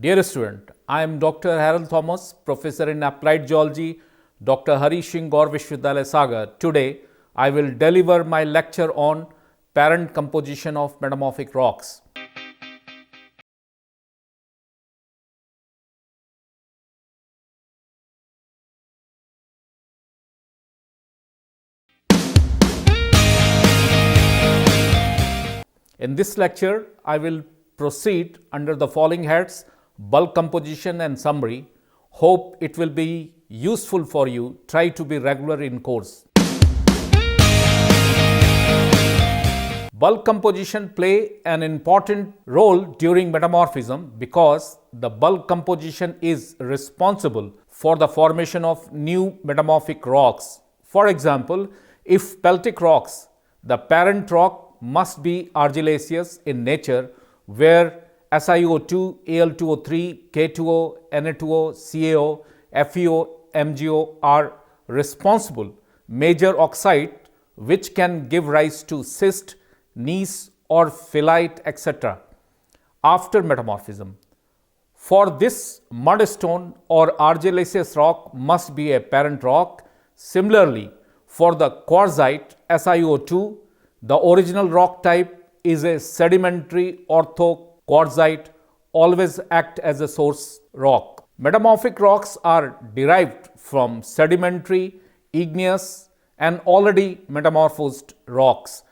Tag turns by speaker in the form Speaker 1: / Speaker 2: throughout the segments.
Speaker 1: Dear student, I am Dr. Harold Thomas, Professor in Applied Geology, Dr. Hari Singh Gaur Vishwavidyalaya Sagar. Today, I will deliver my lecture on parent composition of metamorphic rocks. In this lecture, I will proceed under the following heads: bulk composition and summary. Hope it will be useful for you. Try to be regular in course. Bulk composition play an important role during metamorphism because the bulk composition is responsible for the formation of new metamorphic rocks. For example, if peltic rocks, the parent rock must be argillaceous in nature, where SiO2, Al2O3, K2O, Na2O, CaO, FeO, MgO are responsible major oxide which can give rise to schist, gneiss or phyllite, etc. after metamorphism. For this, mudstone or argillaceous rock must be a parent rock. Similarly, for the quartzite SiO2, the original rock type is a sedimentary orthoquartzite, always act as a source rock. Metamorphic rocks are derived from sedimentary, igneous and already metamorphosed rocks.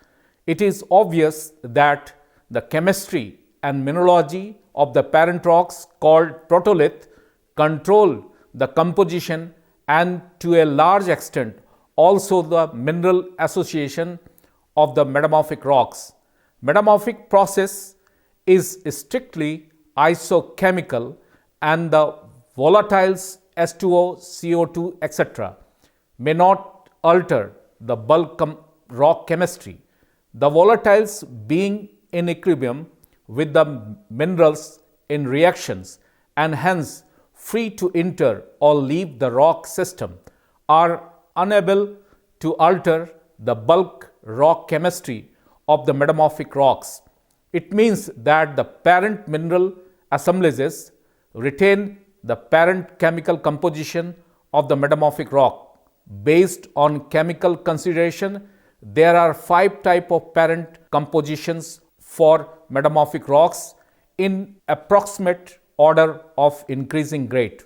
Speaker 1: It is obvious that the chemistry and mineralogy of the parent rocks called protolith control the composition and to a large extent also the mineral association of the metamorphic rocks. Metamorphic process is strictly isochemical and the volatiles H2O, CO2, etc. may not alter the bulk rock chemistry. The volatiles being in equilibrium with the minerals in reactions and hence free to enter or leave the rock system are unable to alter the bulk rock chemistry of the metamorphic rocks. It means that the parent mineral assemblages retain the parent chemical composition of the metamorphic rock. Based on chemical consideration, there are 5 types of parent compositions for metamorphic rocks in approximate order of increasing grade.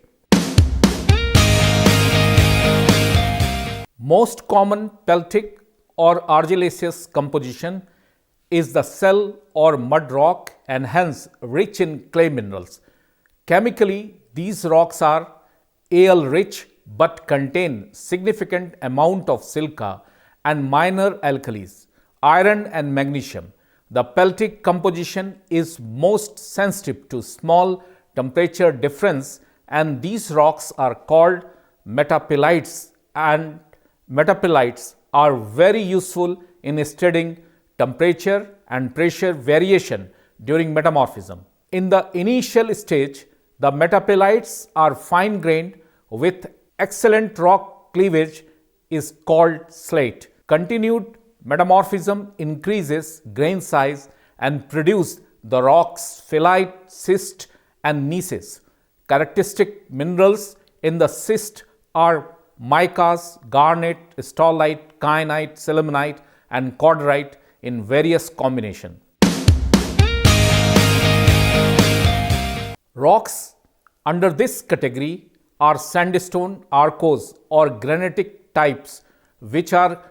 Speaker 1: Most common peltic or argillaceous composition is the shell or mud rock and hence rich in clay minerals. Chemically, these rocks are Al rich but contain significant amount of silica and minor alkalis, iron and magnesium. The peltic composition is most sensitive to small temperature difference and these rocks are called metapelites, and metapelites are very useful in studying temperature and pressure variation during metamorphism. In the initial stage, the metapelites are fine grained with excellent rock cleavage is called slate. Continued metamorphism increases grain size and produce the rocks phyllite, schist and gneisses. Characteristic minerals in the schist are micas, garnet, stolite, kyanite, sillimanite and cordierite in various combinations. Rocks under this category are sandstone, arkose or granitic types which are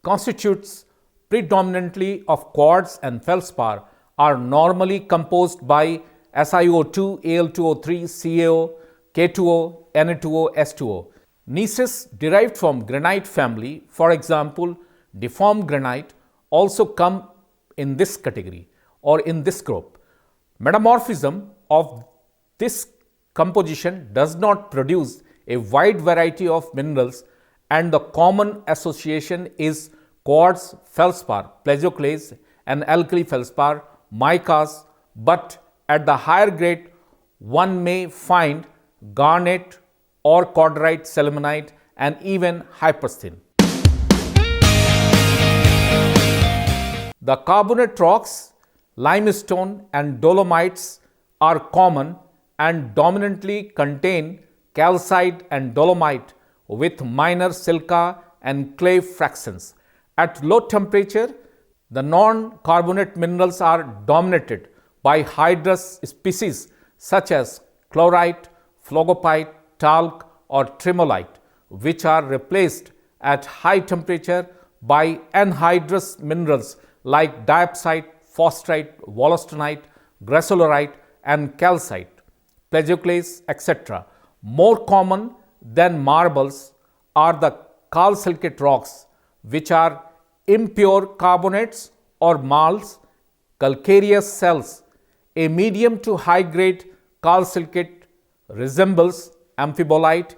Speaker 1: constitutes predominantly of quartz and feldspar, are normally composed by SiO2, Al2O3, CaO, K2O, Na2O, H2O. Gneisses derived from granite family, for example, deformed granite, also come in this category or in this group. Metamorphism of this composition does not produce a wide variety of minerals and the common association is quartz, feldspar, plagioclase and alkali feldspar, micas, but at the higher grade one may find garnet or cordierite, sillimanite and even hypersthene. The carbonate rocks, limestone and dolomites are common and dominantly contain calcite and dolomite with minor silica and clay fractions. At low temperature, the non-carbonate minerals are dominated by hydrous species such as chlorite, phlogopite, talc or tremolite, which are replaced at high temperature by anhydrous minerals like diopside, forsterite, wollastonite, gracilorite and calcite, plagioclase, etc. More common than marbles are the calcilicate rocks, which are impure carbonates or marls, calcareous cells. A medium to high grade calcilicate resembles amphibolite,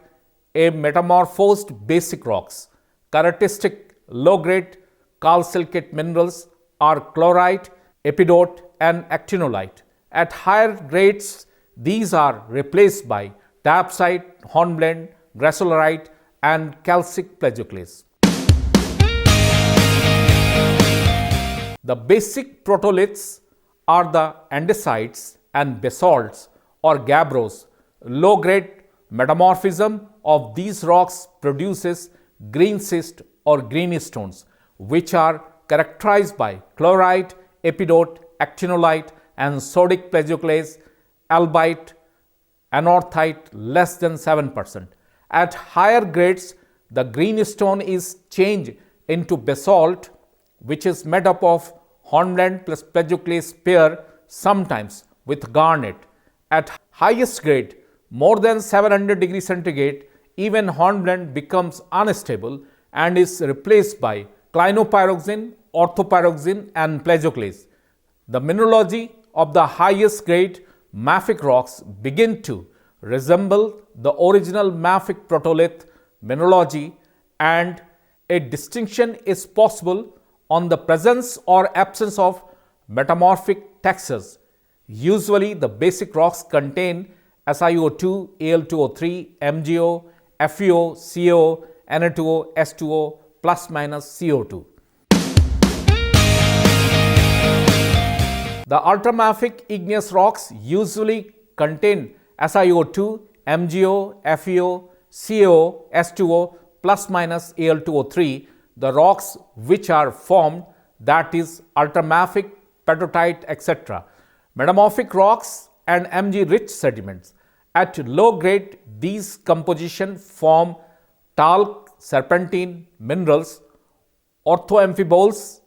Speaker 1: a metamorphosed basic rocks. Characteristic low grade calcilicate minerals are chlorite, epidote and actinolite. At higher grades, these are replaced by diopside, hornblende, gracilorite and calcic plagioclase. The basic protoliths are the andesites and basalts or gabbros. Low-grade metamorphism of these rocks produces green schist or greeny stones, which are characterized by chlorite, epidote, actinolite and sodic plagioclase, albite, anorthite less than 7%. At higher grades, the green stone is changed into basalt, which is made up of hornblende plus plagioclase pair, sometimes with garnet. At highest grade, more than 700 degrees centigrade, even hornblende becomes unstable and is replaced by clinopyroxene, orthopyroxene and plagioclase. The mineralogy of the highest grade mafic rocks begin to resemble the original mafic protolith mineralogy, and a distinction is possible on the presence or absence of metamorphic textures. Usually the basic rocks contain SiO2, Al2O3, MgO, FeO, CO, Na2O, S2O plus minus CO2. The ultramafic igneous rocks usually contain SiO2, MgO, FeO, CO, S2O plus minus Al2O3. The rocks which are formed, that is ultramafic, petrotite, etc. Metamorphic rocks and Mg-rich sediments. At low grade, these compositions form talc, serpentine minerals, orthoamphiboles,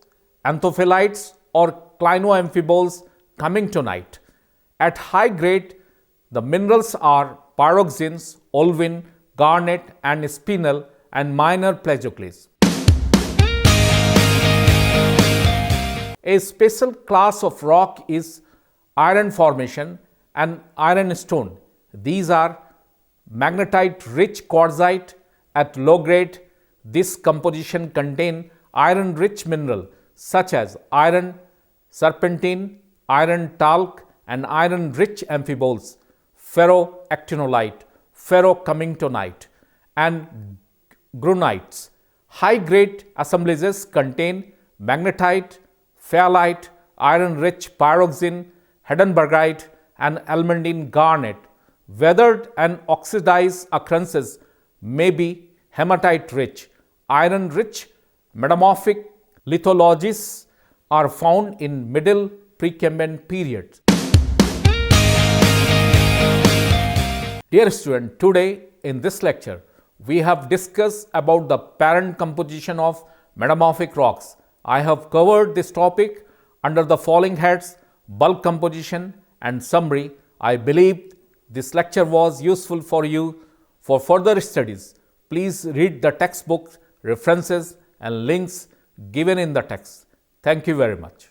Speaker 1: anthophilites or clinoamphiboles, cummingtonite. At high grade, the minerals are pyroxenes, olivine, garnet and spinel and minor plagioclase. A special class of rock is iron formation and iron stone. These are magnetite-rich quartzite. At low grade, this composition contain iron-rich mineral such as iron, serpentine, iron talc and iron-rich amphiboles, ferroactinolite, ferrocummingtonite and grunites. High-grade assemblages contain magnetite, fayalite, iron-rich pyroxene, heidelbergite and almandine garnet. Weathered and oxidized occurrences may be hematite-rich. Iron-rich metamorphic lithologies are found in middle Precambrian period. Dear student, today in this lecture, we have discussed about the parent composition of metamorphic rocks. I have covered this topic under the following heads: bulk composition and summary. I believe this lecture was useful for you. For further studies, please read the textbooks, references and links given in the text. Thank you very much.